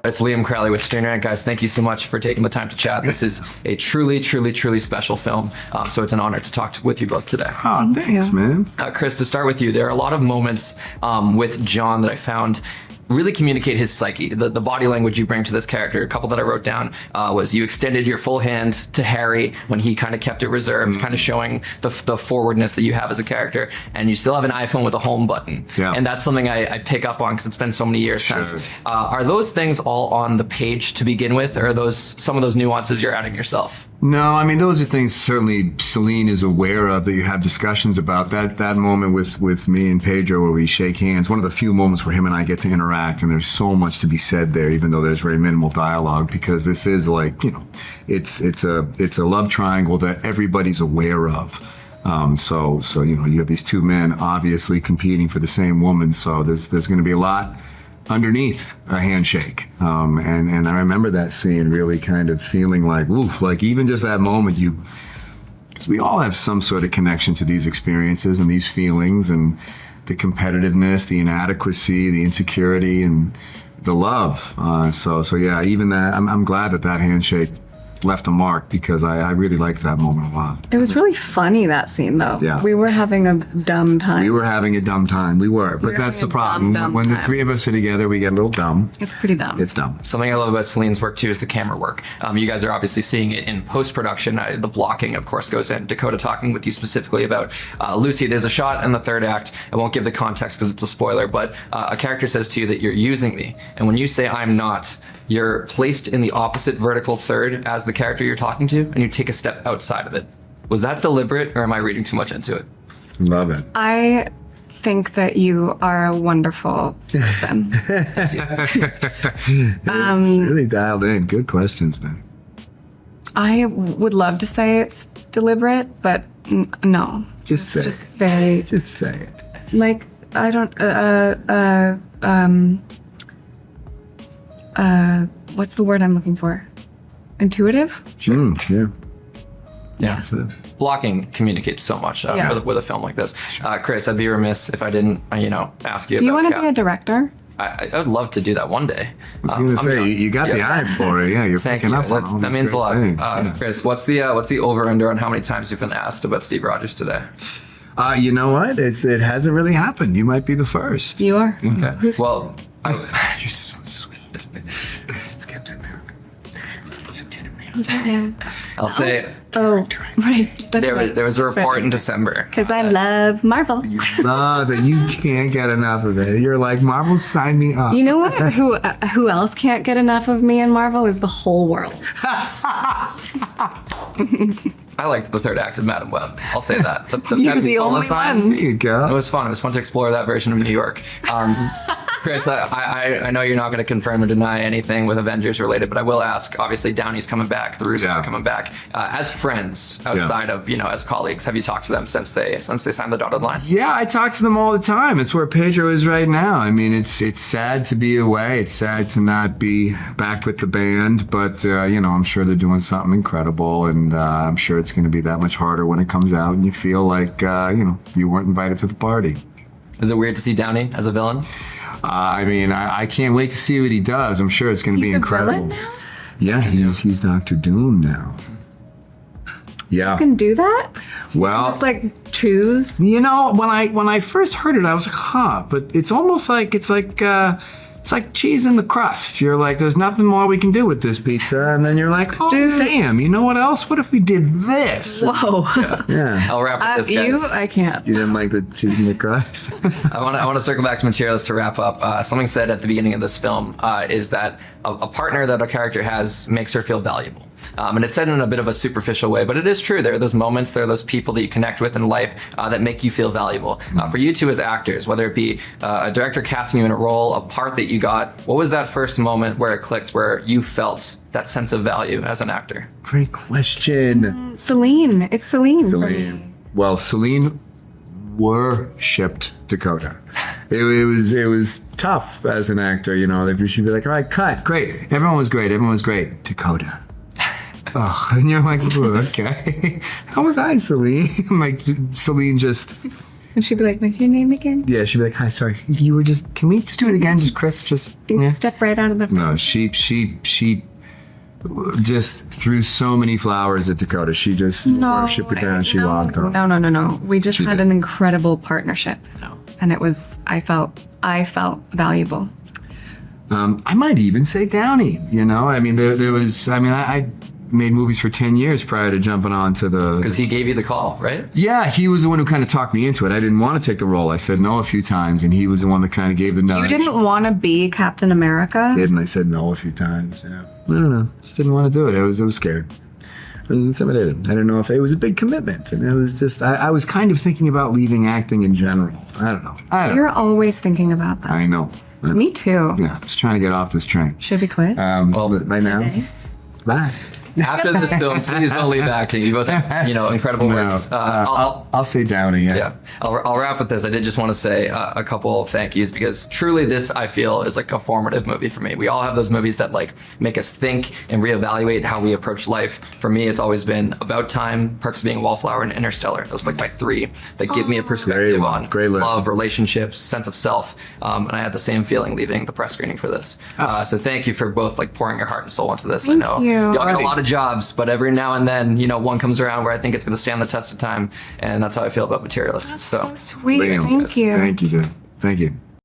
It's Liam Crowley with Screen Rant. Guys, thank you so much for taking the time to chat. This is a truly, truly, truly special film. So it's an honor to talk with you both today. Oh, thanks, man. Chris, to start with you, there are a lot of moments with John that I found really communicate his psyche, the body language you bring to this character. A couple that I wrote down was you extended your full hand to Harry when he kind of kept it reserved, kind of showing the forwardness that you have as a character, and you still have an iPhone with a home button. Yeah. And that's something I pick up on because it's been so many years since. Are those things all on the page to begin with, or are those some of those nuances you're adding yourself? No, I mean, those are things certainly Celine is aware of, that you have discussions about. That moment with me and Pedro where we shake hands, one of the few moments where him and I get to interact, and there's so much to be said there, even though there's very minimal dialogue, because this is like, you know, it's a love triangle that everybody's aware of. So you know, you have these two men obviously competing for the same woman, so there's going to be a lot underneath a handshake. And I remember that scene really kind of feeling like, oof, like even just that moment, because we all have some sort of connection to these experiences and these feelings and the competitiveness, the inadequacy, the insecurity, and the love. So yeah, even that, I'm glad that handshake left a mark, because I really liked that moment a lot. It was really funny, that scene, though. Yeah. We were having a dumb time. We were having a dumb time. But that's the problem. When the three of us are together, we get a little dumb. It's pretty dumb. It's dumb. Something I love about Celine's work too is the camera work. You guys are obviously seeing it in post-production. The blocking, of course, goes in. Dakota talking with you specifically about Lucy. There's a shot in the third act. I won't give the context because it's a spoiler, but a character says to you that you're using me. And when you say I'm not, you're placed in the opposite vertical third as the character you're talking to, and you take a step outside of it. Was that deliberate, or am I reading too much into it? Love it. I think that you are a wonderful person. Really dialed in. Good questions, man. I would love to say it's deliberate, but no. Just say just very... Just say it. Like, I don't... what's the word I'm looking for? Intuitive? Sure. Yeah. Blocking communicates so much with a film like this. Chris, I'd be remiss if I didn't, ask you. Do you want to be a director? I would love to do that one day. I was going to say, you got the eye for it. Yeah, you're picking up on all that means a lot. Chris, what's the over/under on how many times you've been asked about Steve Rogers today? You know what? It hasn't really happened. You might be the first. You are? Okay. Who's you're so sweet. It's Captain America. I'll say. Oh, right. There was a report in December. Because I love Marvel. You love it. You can't get enough of it. You're like, Marvel, sign me up. You know what? Who else can't get enough of me and Marvel is the whole world. I liked the third act of Madam Web. I'll say that. You're the only one. There you go. It was fun. It was fun to explore that version of New York. Chris, I know you're not going to confirm or deny anything with Avengers related, but I will ask. Obviously, Downey's coming back. The Russos are coming back. As friends, outside of as colleagues, have you talked to them since they signed the dotted line? Yeah, I talk to them all the time. It's where Pedro is right now. I mean, it's sad to be away. It's sad to not be back with the band, but I'm sure they're doing something incredible, and I'm sure it's going to be that much harder when it comes out and you feel like you weren't invited to the party. Is it weird to see Downey as a villain? I mean, I can't wait to see what he does. I'm sure it's going to be incredible. He's a villain now? Yeah, he's Dr. Doom now. Yeah. You can do that? Well, just choose. When I first heard it, I was like, but it's almost like it's like cheese in the crust. You're like, there's nothing more we can do with this pizza, and then you're like, oh damn, you know what else? What if we did this? Whoa. Yeah. I'll wrap up this, guys. I can't. You didn't like the cheese in the crust? I want to circle back to materials to wrap up. Something said at the beginning of this film is that a partner that a character has makes her feel valuable. And it's said in a bit of a superficial way, but it is true. There are those moments, there are those people that you connect with in life that make you feel valuable. For you two as actors, whether it be a director casting you in a role, a part that you got, what was that first moment where it clicked, where you felt that sense of value as an actor? Great question. Celine. It's Celine. Celine. Well, Celine worshipped Dakota. It was tough as an actor, she'd be like, all right, cut, great. Everyone was great. Dakota. Oh, and you're like, okay. How was I, Celine? Like, Celine just And she'd be like, "What's your name again?" Yeah, she'd be like, "Hi, sorry, you were just. Can we just do it again? Just Chris, just yeah." Step right out of the. No, she just threw so many flowers at Dakota. She just worshipped it down. She walked on. No. We just had did. an incredible partnership, and it was. I felt valuable. I might even say Downey. You know, I mean, there was. I mean, I made movies for 10 years prior to jumping on to the. Because he gave you the call, right? Yeah, he was the one who kind of talked me into it. I didn't want to take the role. I said no a few times, and he was the one that kind of gave the nudge. You didn't want to be Captain America. And I said no a few times. Yeah, I don't know. Just didn't want to do it. I was scared. I was intimidated. I didn't know if it was a big commitment, and it was just. I was kind of thinking about leaving acting in general. I don't know. You're always thinking about that. I know. Me too. Yeah, just trying to get off this train. Should we quit? Well, right now. Today? Bye. After this film, please don't leave acting. You both have, incredible works. I'll say Downey. Yeah, I'll wrap with this. I did just want to say a couple of thank yous because truly this, I feel, is like a formative movie for me. We all have those movies that like make us think and reevaluate how we approach life. For me, it's always been About Time, Perks of Being a Wallflower, and Interstellar. Those are like my three that give me a perspective on great list. love, relationships, sense of self. And I had the same feeling leaving the press screening for this. So thank you for both like pouring your heart and soul into this. Thank I know you. y'all got a lot of jobs, but every now and then, one comes around where I think it's going to stand the test of time, and that's how I feel about Materialists. So sweet. Liam, Thank you. Thank you, dude. Thank you.